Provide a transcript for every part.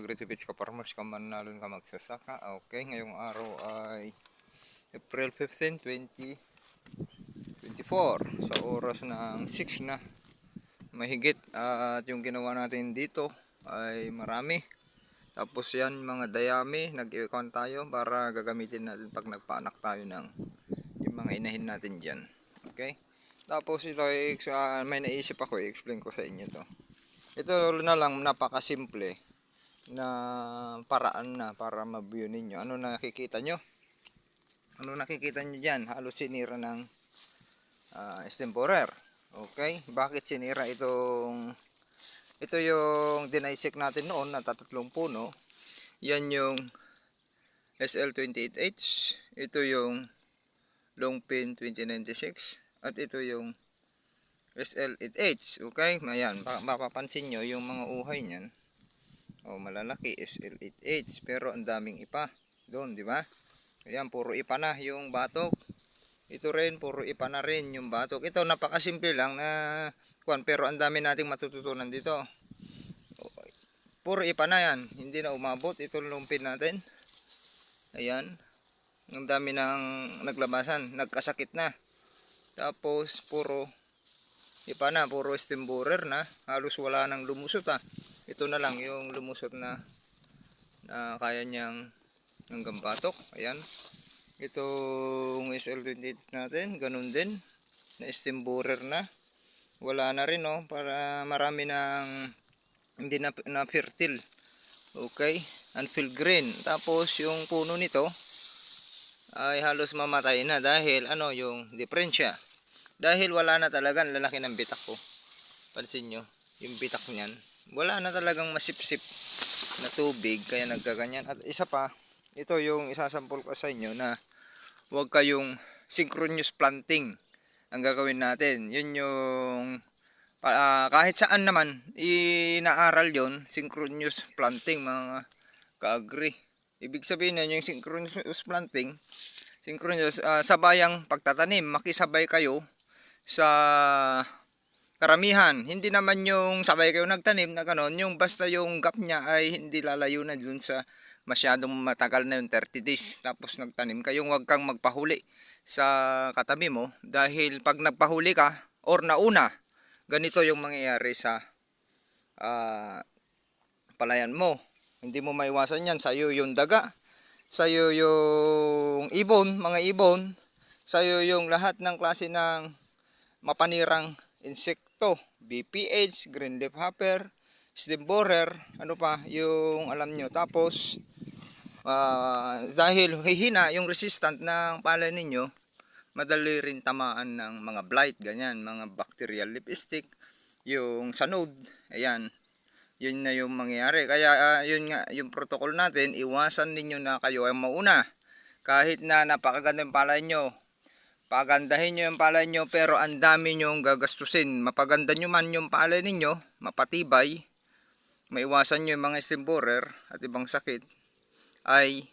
Agritipits ka farmers ka manalon ka magsasaka. Okay, ngayong araw ay April 15, 2024 sa oras ng 6 na mahigit, at yung ginawa natin dito ay marami. Tapos yan mga dayami, nag-i-count tayo para gagamitin natin pag nagpaanak tayo ng yung mga inahin natin dyan. Okay, tapos ito ay may naisip ako, i-explain ko sa inyo to. Ito na lang, napakasimple na paraan na para ma-view ninyo. Ano nakikita nyo? Ano nakikita nyo dyan? Halos sinira ng stem borer. Okay, bakit sinira itong ito yung dinaisik natin noon na tatlong puno. Yan yung SL28H, ito yung Longpin 2096, at ito yung SL8H. Okay, ayan, mapapansin nyo yung mga uhay niyan. Malalaki SL8H, pero ang daming ipa doon, di ba? Ayan, puro ipa na yung batok. Ito rin, puro ipa na rin yung batok. Ito napakasimple lang na pero ang dami nating matututunan dito. Puro ipa na yan, hindi na umabot. Ito lumpin natin. Ayan, ang dami nang naglabasan, nagkasakit na. Tapos puro ipa na, puro stem borer na. Halos wala nang lumusot Ito na lang yung lumusot na kaya niyang hanggang batok. Ayan, itong SL28 natin, ganun din, na stem borer na. Wala na rin, para marami ng hindi na fertile. Okay, unfilled green. Tapos yung puno nito ay halos mamatay na dahil yung diferensya. Dahil wala na talaga, lalaki ng bitak ko. Pansin nyo, yung bitak niyan, wala na talagang masipsip na tubig, kaya nagkaganyan. At isa pa, ito yung isasampol ko sa inyo na huwag kayong synchronous planting ang gagawin natin. Yun yung kahit saan naman inaaral yon, synchronous planting, mga ka-agri. Ibig sabihin na yung synchronous planting, synchronous, sabayang pagtatanim, makisabay kayo sa karamihan. Hindi naman yung sabay kayo nagtanim na ganon, yung basta yung gap niya ay hindi lalayo na dun sa masyadong matagal na yung 30 days. Tapos nagtanim kayo, huwag kang magpahuli sa katabi mo, dahil pag nagpahuli ka or nauna, ganito yung mangyayari sa palayan mo. Hindi mo maiwasan yan. Sa'yo yung daga, sa'yo yung ibon, mga ibon, sa'yo yung lahat ng klase ng mapanirang insekto, BPH, green leaf hopper, stem borer, ano pa yung alam nyo. Tapos dahil hihina yung resistant ng palay ninyo, madali rin tamaan ng mga blight, ganyan, mga bacterial leaf stick, yung sanod. Ayan, yun na yung mangyayari. Kaya yun nga yung protocol natin, iwasan ninyo na kayo ay mauna. Kahit na napakaganda yung palay nyo, pagandahin nyo yung palay nyo, pero ang dami nyong gagastusin. Mapaganda nyo man yung palay ninyo, mapatibay, maiwasan nyo yung mga stem borer at ibang sakit, ay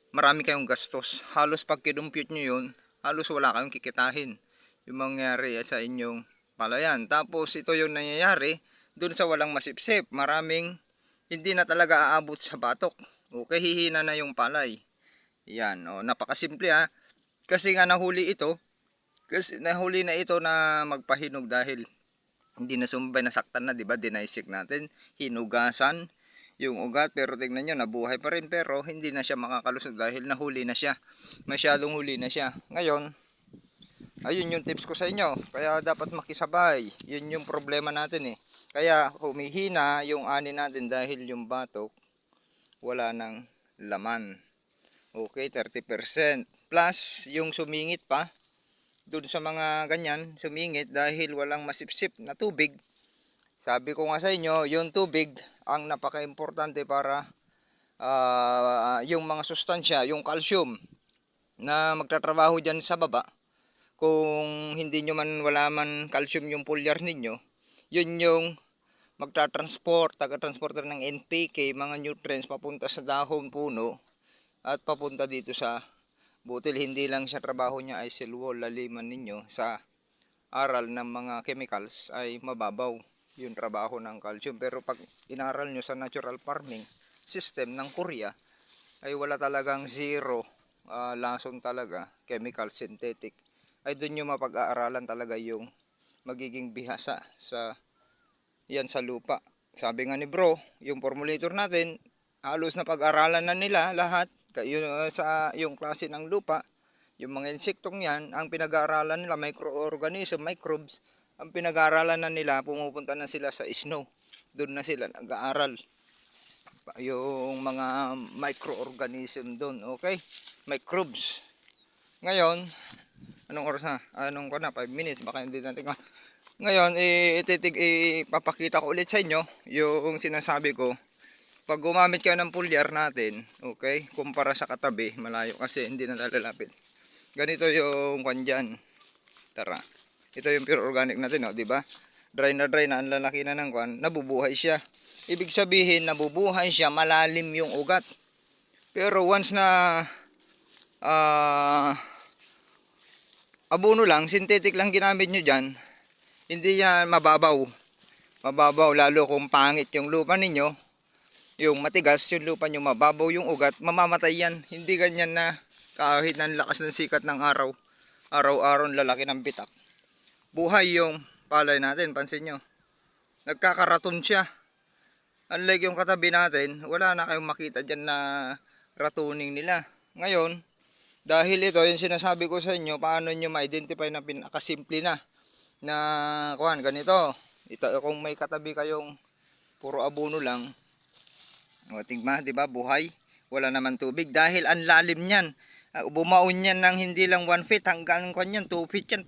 marami kayong gastos. Halos pag kinumpute nyo yun, halos wala kayong kikitahin yung mangyayari sa inyong palayan. Tapos ito yung nangyayari dun sa walang masipsip. Maraming hindi na talaga aabot sa batok. Okay, hihina na yung palay. Yan, napakasimple kasi nga nahuli ito. Kasi nahuli na ito na magpahinog dahil hindi na sumbay, nasaktan na, 'di ba? Dinaisik natin, hinugasan yung ugat, pero tingnan nyo, nabuhay pa rin, pero hindi na siya makakalusot dahil nahuli na siya. Masyadong huli na siya. Ngayon, ayun yung tips ko sa inyo. Kaya dapat makisabay. Yun yung problema natin Kaya humihina yung ani natin dahil yung batok wala nang laman. Okay, 30%. Plus, yung sumingit pa, dun sa mga ganyan, sumingit dahil walang masipsip na tubig. Sabi ko nga sa inyo, yung tubig ang napaka-importante para yung mga sustansya, yung calcium na magtatrabaho dyan sa baba. Kung hindi nyo man, wala man calcium yung foliar ninyo, yun yung taga-transporter ng NPK, mga nutrients papunta sa dahon, puno, at papunta dito sa butil. Hindi lang siya trabaho niya ay cell wall, laliman ninyo sa aral ng mga chemicals ay mababaw. yung trabaho ng calcium. Pero pag inaral nyo sa natural farming system ng Korea, ay wala talagang zero lason talaga, chemical, synthetic. Ay doon nyo mapag-aaralan talaga yung magiging bihasa sa yan sa lupa. Sabi nga ni bro, yung formulator natin, halos na pag-aralan na nila lahat sa yung klase ng lupa, yung mga insektong yan, ang pinag-aaralan nila, microorganism, microbes, ang pinag-aaralan na nila, pumupunta na sila sa snow. Doon na sila nag-aaral. Yung mga microorganism doon, okay? Microbes. Ngayon, anong oras na? Anong ko na? 5 minutes, baka hindi natin. Ngayon, ipapakita ko ulit sa inyo yung sinasabi ko. Pag gumamit kayo ng foliar natin, okay, kumpara sa katabi, malayo kasi hindi na lalapit. Ganito yung kwan dyan. Tara. Ito yung pure organic natin, no, di ba? Dry na, ang lalaki na ng kwan, nabubuhay siya. Ibig sabihin, nabubuhay siya, malalim yung ugat. Pero once na abono lang, synthetic lang ginamit nyo dyan, hindi yan mababaw. Mababaw lalo kung pangit yung lupa ninyo. Yung matigas yung lupa nyo, mababaw yung ugat, mamamatay yan. Hindi ganyan na kahit ng lakas ng sikat ng araw. Araw-araw lalaki ng bitak. Buhay yung palay natin, pansin nyo. Nagkakaraton siya. Unlike yung katabi natin, wala na kayong makita dyan na ratuning nila. Ngayon, dahil ito yung sinasabi ko sa inyo, paano nyo ma-identify na pinakasimple na kuhan ganito. Ito kung may katabi kayong puro abono lang, o tigma, 'di ba, buhay, wala naman tubig dahil ang lalim niyan. Bumaon yan ng hindi lang 1 feet hanggang kanyan 2 feet yan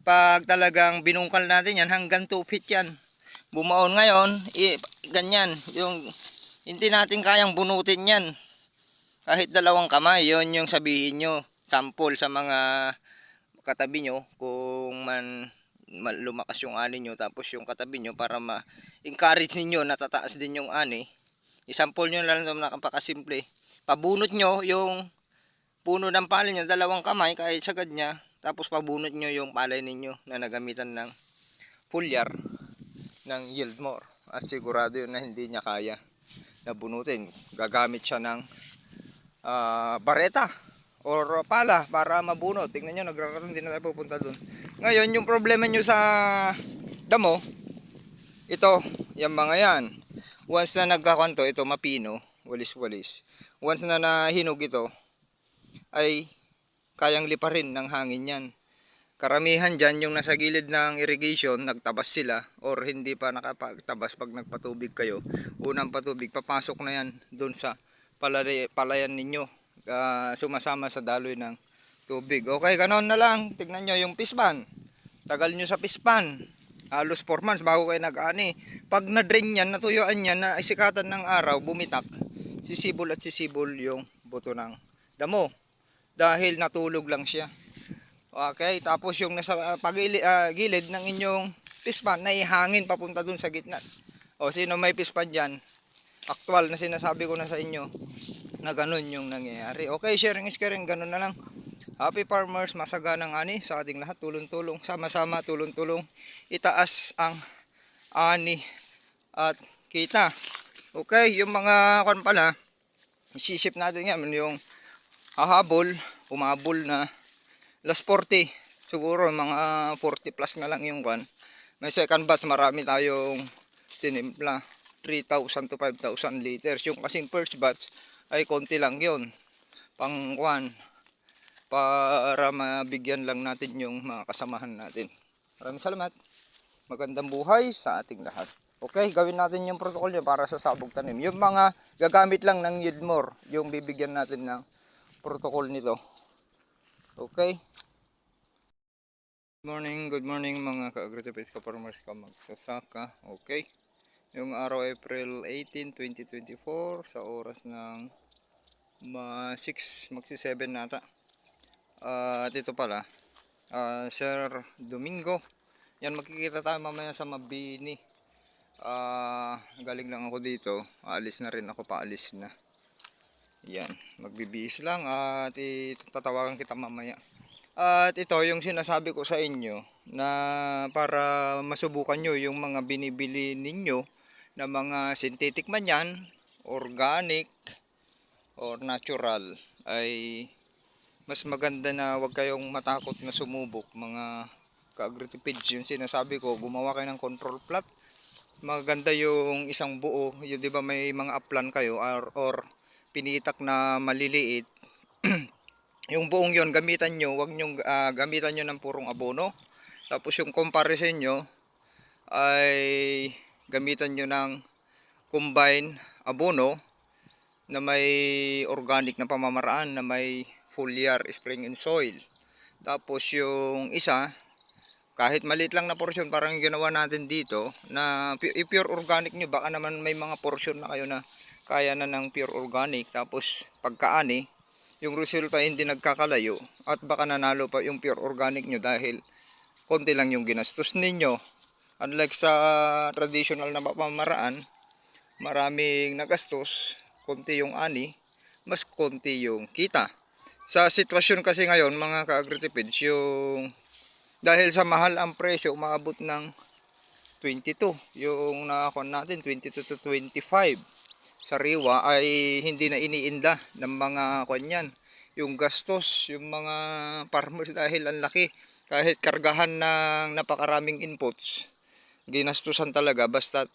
pag talagang binungkal natin yan hanggang 2 feet yan. Bumaon ngayon, ganyan, yung hindi natin kayang bunutin yan. Kahit 2 kamay, yon yung sabihin nyo, sample sa mga katabi nyo kung lumakas yung ani nyo, tapos yung katabi nyo para ma-encourage ninyo na tataas din yung ani, isample nyo lang na napakasimple. Pabunot nyo yung puno ng palay nyo, 2 kamay kahit sagad nya, tapos pabunot nyo yung palay ninyo na nagamitan ng foliar ng yield more, at sigurado yun na hindi niya kaya na bunutin. Gagamit siya ng bareta or pala para mabunot. Tingnan nyo, nagraraton din na tayo pupunta dun. Ngayon, yung problema nyo sa damo, ito, yung mga yan, once na nagkakanto, ito mapino, walis-walis. Once na nahinog ito, ay kayang liparin ng hangin yan. Karamihan dyan, yung nasa gilid ng irrigation, nagtabas sila or hindi pa nakapagtabas. Pag nagpatubig kayo, unang patubig, papasok na yan dun sa palayan ninyo, sumasama sa daloy ng tubig. Okay, ganon na lang. Tignan nyo yung pispan. Tagal nyo sa pispan, halos 4 months bago kayo nag-ani. Pag na-drain yan, natuyuan yan, na isikatan ng araw, bumitak, sisibol at sisibol yung buto ng damo dahil natulog lang siya. Okay, tapos yung nasa gilid ng inyong pispan, naihangin papunta dun sa gitna. O sino may pispan dyan, actual na sinasabi ko na sa inyo na ganun yung nangyayari. Okay, sharing is caring, ganun na lang. Happy farmers, masaganang ani sa ating lahat, tulong-tulong, sama-sama, tulong-tulong itaas ang ani at kita. Okay, yung mga kan pala, isisip natin yan, yung hahabol, umabol na last 40, siguro mga 40 plus na lang yung kan. May second batch, marami tayong tinimpla, 3,000 to 5,000 liters. Yung kasing first batch ay konti lang yun, pang kwan, para mabigyan lang natin yung mga kasamahan natin. Maraming salamat. Magandang buhay sa ating lahat. Okay, gawin natin yung protocol nyo para sa sabog tanim. Yung mga gagamit lang ng yield more, yung bibigyan natin ng protocol nito. Okay. Good morning mga ka-agritipid ka-farmers ka magsasaka. Okay. Yung araw April 18, 2024 sa oras ng 6, magsi-7 nata. At ito pala, Sir Domingo. Yan, magkikita tayo mamaya sa Mabini. Galing lang ako dito. Aalis na rin ako, paalis na. Yan, magbibihis lang at tatawagan kita mamaya. At ito yung sinasabi ko sa inyo na para masubukan nyo yung mga binibili ninyo na mga synthetic man yan, organic or natural, ay mas maganda na wag kayong matakot na sumubok mga ka-agritipids. Yung sinasabi ko, gumawa kayo ng control plot. Maganda yung isang buo, yung 'di ba may mga uplan kayo or pinitak na maliliit. Yung buong yon gamitan nyo, wag nyo gamitan nyo ng purong abono. Tapos yung comparison nyo ay gamitan nyo ng combine abono na may organic na pamamaraan na may foliar, spring and soil. Tapos yung isa, kahit maliit lang na portion, parang ginawa natin dito na pure organic nyo, baka naman may mga portion na kayo na kaya na ng pure organic. Tapos pagkaani, yung resulta hindi nagkakalayo at baka nanalo pa yung pure organic nyo dahil konti lang yung ginastos ninyo. Unlike sa traditional na pamamaraan, maraming nagastos, konti yung ani, mas konti yung kita. Sa sitwasyon kasi ngayon mga ka-agritipids, yung dahil sa mahal ang presyo, umaabot ng 22. Yung nakakuha natin 22 to 25. Sariwa ay hindi na iniinda ng mga kanyan. Yung gastos, yung mga farmers dahil ang laki. Kahit kargahan ng napakaraming inputs, ginastusan talaga basta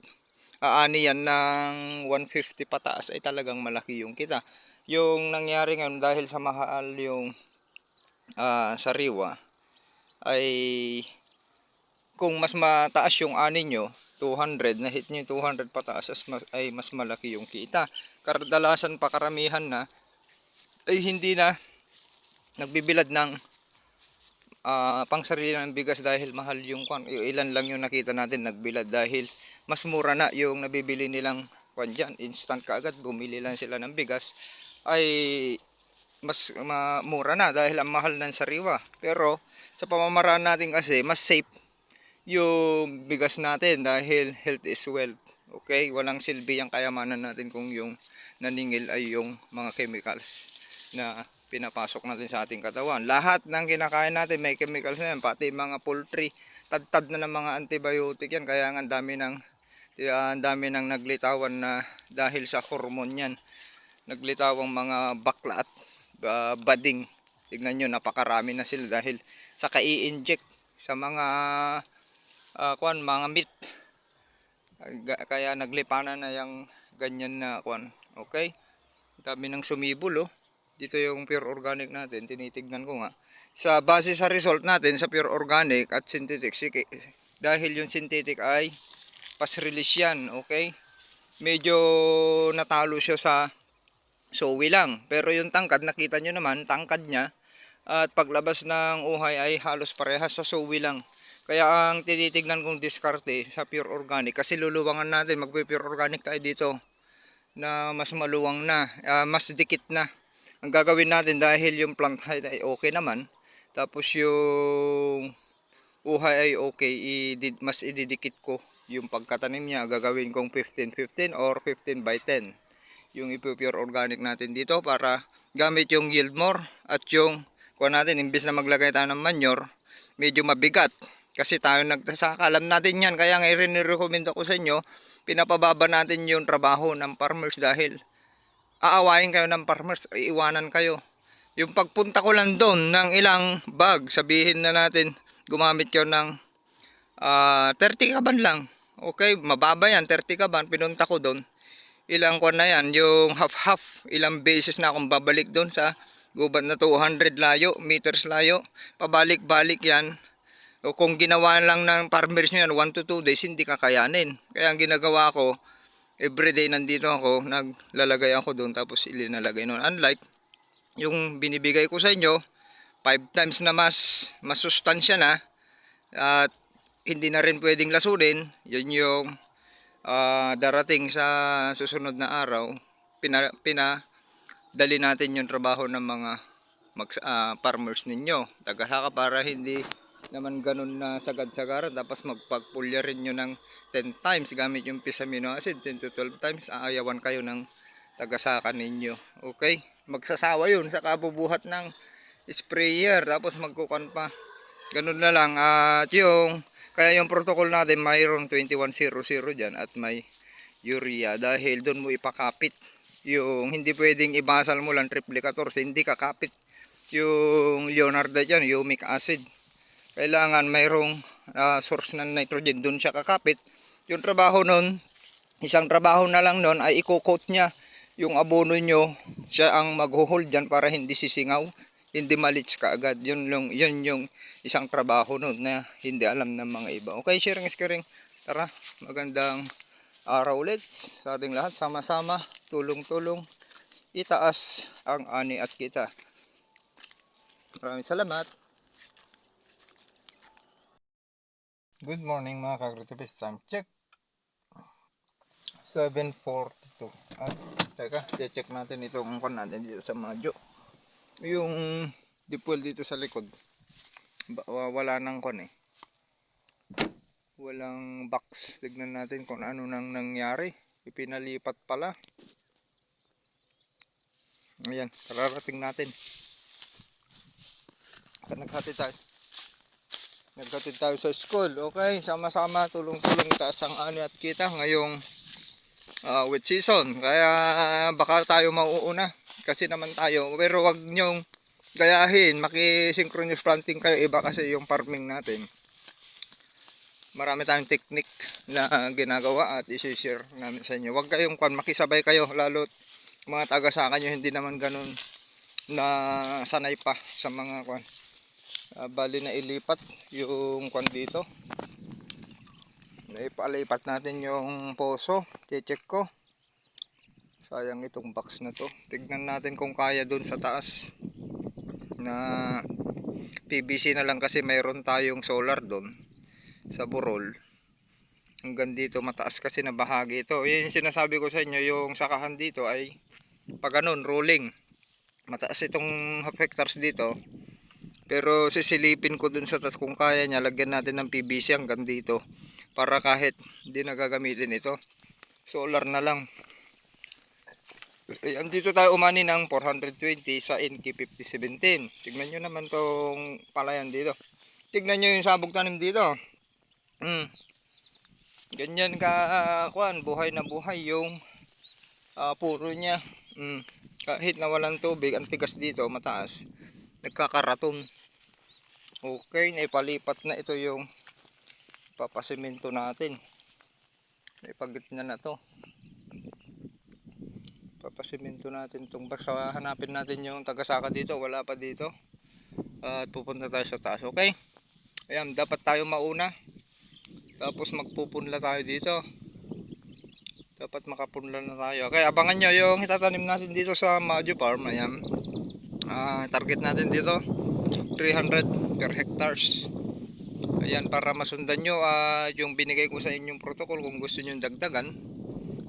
aani yan ng 150 pataas ay talagang malaki yung kita. Yung nangyari ngayon dahil sa mahal yung sariwa ay kung mas mataas yung ani nyo 200, na hit nyo 200 pataas ay mas malaki yung kita. Kadalasan pa karamihan na ay hindi na nagbibilad ng pangsarili ng bigas dahil mahal yung kwan. Ilan lang yung nakita natin nagbilad dahil mas mura na yung nabibili nilang kwan dyan. Instant kaagad, bumili lang sila ng bigas ay mas mura na dahil ang mahal ng sariwa. Pero sa pamamaraan natin kasi mas safe yung bigas natin dahil health is wealth. Okay, walang silbi ang kayamanan natin kung yung naningil ay yung mga chemicals na pinapasok natin sa ating katawan. Lahat ng kinakain natin may chemicals na yan, pati mga poultry, tad-tad na ng mga antibiotic yan. Kaya nga ang dami ng naglitawan na dahil sa hormone yan. Naglitawang mga bakla at bading. Tignan nyo, napakarami na sila dahil sa kai-inject sa mga mga meat. Kaya naglipanan na yung ganyan na kwan. Okay? Dami ng sumibol oh. Dito yung pure organic natin, tinitignan ko nga. Sa base sa result natin sa pure organic at synthetic, dahil yung synthetic ay pass release yan, okay? Medyo natalo siya sa sowi lang. Pero yung tangkad, nakita nyo naman, tangkad niya at paglabas ng uhay ay halos parehas sa sowi lang. Kaya ang tinitignan kong diskarte sa pure organic, kasi luluwangan natin, magpe-pure organic tayo dito na mas maluwang na, mas dikit na. Ang gagawin natin dahil yung plant height ay okay naman, tapos yung uhay ay okay, mas ididikit ko yung pagkatanim niya. Gagawin kong 15-15 or 15/10 yung ipure organic natin dito para gamit yung yield more. At yung kuha natin, imbes na maglagay tayo ng manure, medyo mabigat kasi tayo nagsasaka, alam natin yan. Kaya nga i-recommend ko sa inyo, pinapababa natin yung trabaho ng farmers dahil aawain kayo ng farmers, iiwanan kayo. Yung pagpunta ko lang doon ng ilang bag, sabihin na natin gumamit kayo ng 30 kaban lang. Okay, mababa yan, 30 kaban. Pinunta ko doon, ilang kwan na yan, yung half-half. Ilang beses na akong babalik doon sa gubat na 200 meters layo. Pabalik-balik yan. O kung ginawa lang ng farmers nyo yan 1 to 2 days, hindi kakayanin. Kaya ang ginagawa ko, everyday nandito ako, naglalagay ako doon tapos ilinalagay noon. Unlike yung binibigay ko sa inyo, 5 times na mas masustansya na at hindi na rin pwedeng lasunin. Yun yung darating sa susunod na araw, pinadali natin yung trabaho ng mga farmers ninyo. Tagasaka para hindi naman ganun na sagad-sagaran, tapos magpagpulya rin nyo ng 10 times gamit yung pisamino acid, 10 to 12 times, aayawan kayo ng tagasaka ninyo. Okay? Magsasawa yun sa kabubuhat ng sprayer, tapos magkukan pa. Ganun na lang. At kaya yung protocol natin mayroon 2100 dyan at may urea dahil doon mo ipakapit. Yung hindi pwedeng ibasal mo lang triplicator, hindi kakapit. Yung Leonardo dyan, humic acid. Kailangan mayroong source ng nitrogen doon siya kakapit. Yung trabaho nun, isang trabaho na lang nun ay i-coat niya yung abono nyo. Siya ang mag-hold dyan para hindi sisingaw, hindi malits kaagad. Yun yung isang trabaho nun na hindi alam ng mga iba. Okay, sharing is caring. Tara, magandang araw ulit sa ating lahat. Sama-sama, tulong-tulong, itaas ang ani at kita. Maraming salamat. Good morning mga kagritipis. Time check. 7:42. At teka, check natin itong kon natin dito sa Madyo. Yung dipol dito sa likod. Wala nang kon eh. Walang box. Tignan natin kung ano nang nangyari. Ipinalipat pala. Ayan, kararating natin. Naghatid tayo sa school. Okay, sama-sama tulong-tulong itaas ang ani at kita ngayong wet season. Kaya baka tayo mauuna kasi naman tayo. Pero wag nyong gayahin, maki-synchronous planting kayo. Iba kasi yung farming natin. Marami tayong technique na ginagawa at i-share namin sa inyo. Wag kayong makisabay kayo, lalo't mga taga sa akin hindi naman ganun na sanay pa sa mga bali na ilipat yung dito. Naipalipat natin yung poso. Check ko. Sayang itong box na to. Tignan natin kung kaya dun sa taas na PVC na lang kasi mayroon tayong solar dun sa burol. Hanggang dito mataas kasi na bahagi ito. Yun yung sinasabi ko sa inyo, yung sakahan dito ay pag ganun, rolling. Mataas itong half hectares dito. Pero sisilipin ko dun sa taas kung kaya niya, lagyan natin ng PVC hanggang dito. Para kahit hindi nagagamitin ito, solar na lang. Andito tayo umani ng 420 sa NK5017. Tignan nyo naman tong palayan dito. Tignan nyo yung sabog tanim dito. Ganyan buhay na buhay yung puro niya. Kahit na walang tubig, ang tigas dito, mataas. Nagkakaraton. Okay, naipalipat na ito yung papasimento natin. Naipagitna na to. Papasimento natin itong box. Hanapin natin yung tagasaka dito. Wala pa dito. At pupunta tayo sa taas. Okay? Ayan, dapat tayo mauna. Tapos magpupunla tayo dito. Dapat makapunla na tayo. Okay, abangan nyo yung itatanim natin dito sa Madyo Farm. Ayan. Target natin dito 300 per hectares. Ayan, para masundan nyo yung binigay ko sa inyong protocol. Kung gusto nyo dagdagan,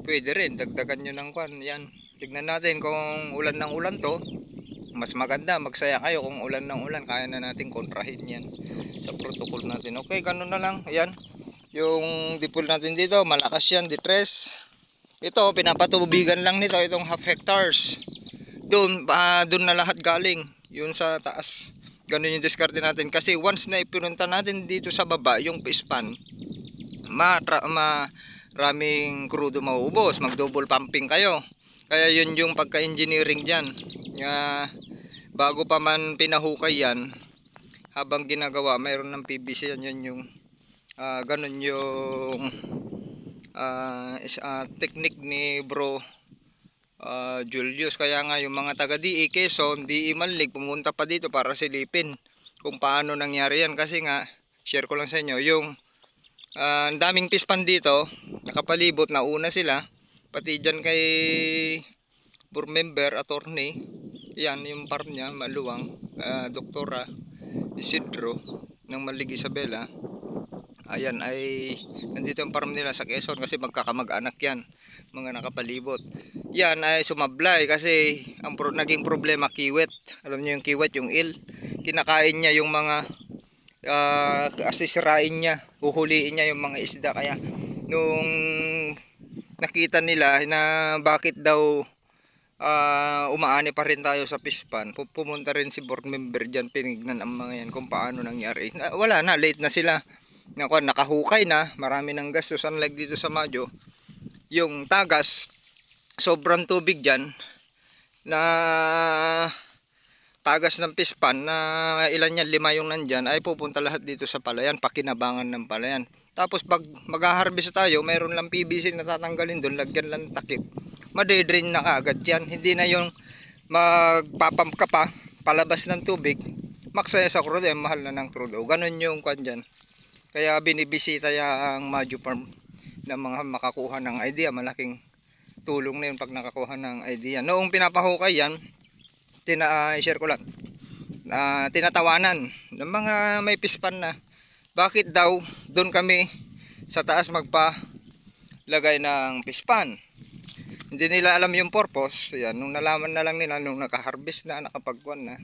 pwede rin dagdagan nyo ng Yan, tignan natin kung ulan ng ulan to, mas maganda, magsaya kayo. Kung ulan ng ulan, kaya na natin kontrahin yan sa protocol natin. Okay, ganun na lang. Ayan, yung dipol natin dito, malakas yan, distress. Ito, pinapatubigan lang nito, itong half hectares. Doon na lahat galing, yun sa taas. Ganun yung diskarte natin. Kasi once na ipinunta natin dito sa baba, yung pispan, maraming krudo mauubos. Mag-double pumping kayo. Kaya yun yung pagka-engineering dyan. Bago pa man pinahukay yan, habang ginagawa, mayroon ng PVC yan. Yun yung ganun yung technique ni bro Julius. Kaya nga yung mga taga DE Quezon, DE Manlig, pumunta pa dito para silipin kung paano nangyari yan. Kasi nga, share ko lang sa inyo, yung ang daming pispan dito, nakapalibot, nauna sila, pati dyan kay board member, attorney, yan yung farm niya, maluwang, Doktora Isidro ng Manlig Isabela. Ayan ay nandito ang farm nila sa Quezon kasi magkakamag-anak yan, mga nakapalibot. Yan ay sumablay kasi ang naging problema kiwet. Alam niyo yung kiwet, yung eel. Kinakain niya yung mga asisirain niya, huhuliin niya yung mga isda. Kaya nung nakita nila na bakit daw umaani pa rin tayo sa pispan. Pumunta rin si board member dyan, pinignan ang mga yan kung paano nangyari. Wala na, late na sila. Nakahukay na, marami ng gastos. Unlike dito sa Madyo, yung tagas, sobrang tubig dyan, na tagas ng pispan na ilan yan, 5 yung nandyan, ay pupunta lahat dito sa palayan, pakinabangan ng palayan. Tapos pag mag-harvest tayo, mayroon lang PVC na tatanggalin doon, lagyan lang takip, madedrain na kaagad yan. Hindi na yung magpapump ka pa palabas ng tubig, maksaya sa crude, mahal na ng crude. Ganon yung kwan dyan. Kaya binibisita yung Madyo Farm ng mga makakuha ng idea. Malaking tulong na yun pag nakakuha ng idea. Noong pinapahukay yan, i-share ko lang, tinatawanan ng mga may pispan na bakit daw doon kami sa taas magpalagay ng pispan. Hindi nila alam yung purpose. Yan, nung nalaman na lang nila, nung nakaharvest na, nakapagkuhan na,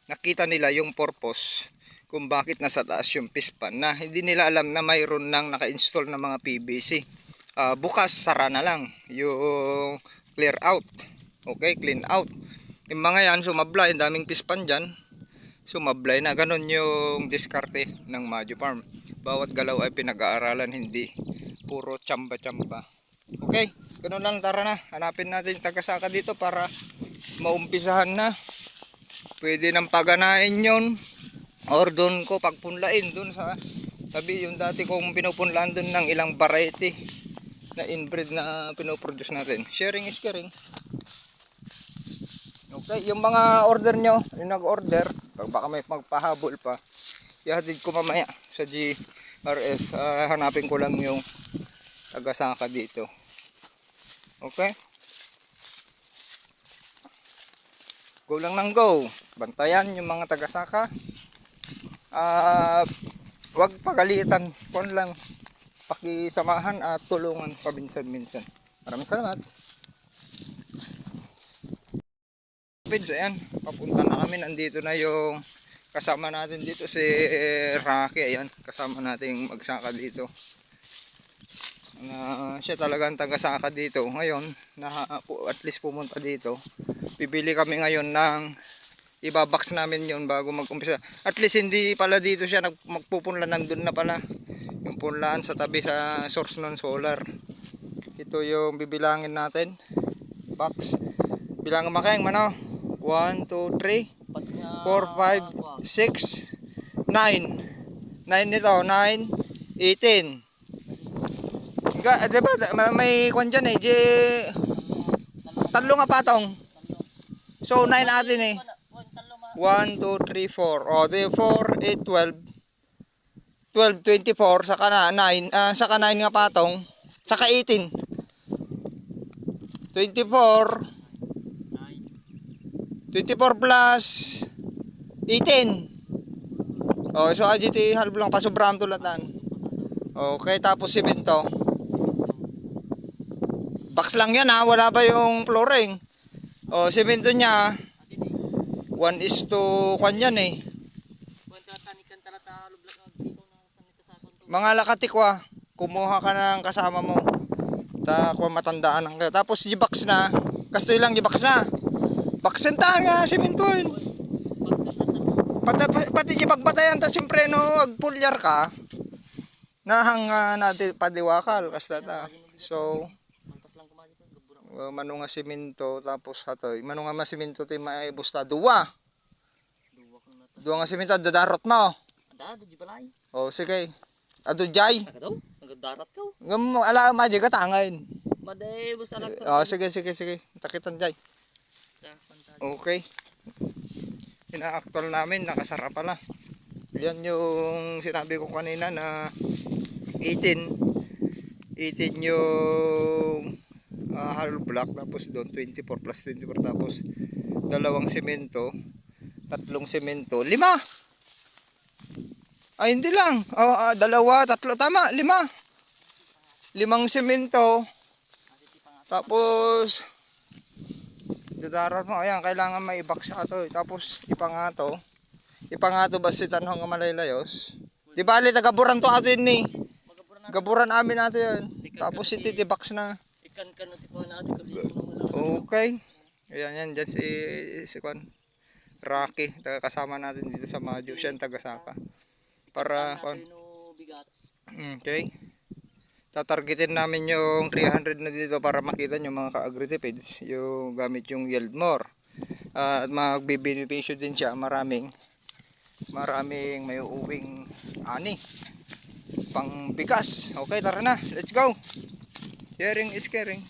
nakita nila yung purpose kung bakit nasa taas yung pispan, na hindi nila alam na mayroon nang naka-install na mga PVC. Bukas sara na lang yung clear out, okay, clean out. Yung mga yan sumablay, daming pispan dyan, sumablay na. Ganon yung diskarte ng Madyo Farm. Bawat galaw ay pinag-aaralan, hindi puro tsamba-tsamba. Okay, ganon lang, tara na. Hanapin natin yung tagasaka dito para maumpisahan na. Pwede nang paganain yun, or doon ko pagpunlain doon sa tabi, yung dati kong pinupunlaan doon ng ilang variety na inbreed na pinoproduce natin. Sharing is caring. Okay, yung mga order nyo, yung nag-order, baka may magpahabol pa, ihatid ko mamaya sa GRS. Hanapin ko lang yung tagasaka dito. Okay, go lang ng go. Bantayan yung mga tagasaka. Wag pagalitan, kon lang, pakisamahan at tulungan paminsan-minsan. Maraming salamat. Ayan, papunta na kami. Nandito na yung kasama natin dito, si Rocky. Ayan, kasama nating magsaka dito. Siya talagang tagasaka dito. Ngayon, at least pumunta dito. Bibili kami ngayon ng ibabox namin yun bago mag-umpisa. At least hindi pala dito siya magpupunla, nandun na pala yung punlaan sa tabi sa source ng solar. Ito yung bibilangin natin. Box. Bilangan makayang mano. 1, 2, 3, 4, 5, 6, 9. 9 nito, 9, 18. Diba, may kwan dyan eh, talo nga patong. So 9 atin eh. 1, 2, 3, 4. O, 4, 8, 12. 12, 24, saka na 9. Saka 9 nga patong. Saka 18. 24. 24 plus 18. Oh, so AGT half lang pasubram tulatan. Okay, tapos simento. Box lang yan ha, wala ba yung flooring? Oh, simento niya 1:1 yan eh. Mga lakatikwa, kumuha ka ng kasama mo. Kung matandaan ang kayo. Tapos i-box na. Kastoy lang i-box na. Baksintahan nga simentoin. Pati pagbatayan ta siyempre no, agpulyar ka. Nahang natin padiwakal kasta ta. So manunga simento tapos hatoy. Manunga masimento ti maibusta duwa. Duwa nga simento dadarot mo. Dado di balay. Oh sige. Ado jay. Agadaw, nagdarat ka. Ngam ala ma di ka tangain. Maday bus alak. Oh sige. Takitan jay. Okay. Ina-actual namin, nakasara pala. Yan yung sinabi ko kanina na 18 yung hollow block, tapos doon 24 plus 24, tapos dalawang semento, tatlong semento, 5. Ay hindi lang. Dalawa, tatlo, tama, 5. 5 semento. Tapos dadarat mo, ayan, kailangan may i-box ka to. Tapos ipangato basta tanong nga malaylayos. Di bali, tagaburan to atin ni. Gaburan amin natin yan. Tapos iti-box na. Ikan-kan na tipo natin. Okay. Ayan, yan, dyan si Kwan. Rocky, kasama natin dito sa Majo. Siya ang taga-saka. Para, Kwan. Bigat. Okay. Tatargetin namin yung 300 na dito para makita nyo mga ka-agritipids. Yung gamit yung yield more. At magbibenepisyo din siya. Maraming may uuwing ani. Pang bigas. Okay, tara na. Let's go. Sharing is caring.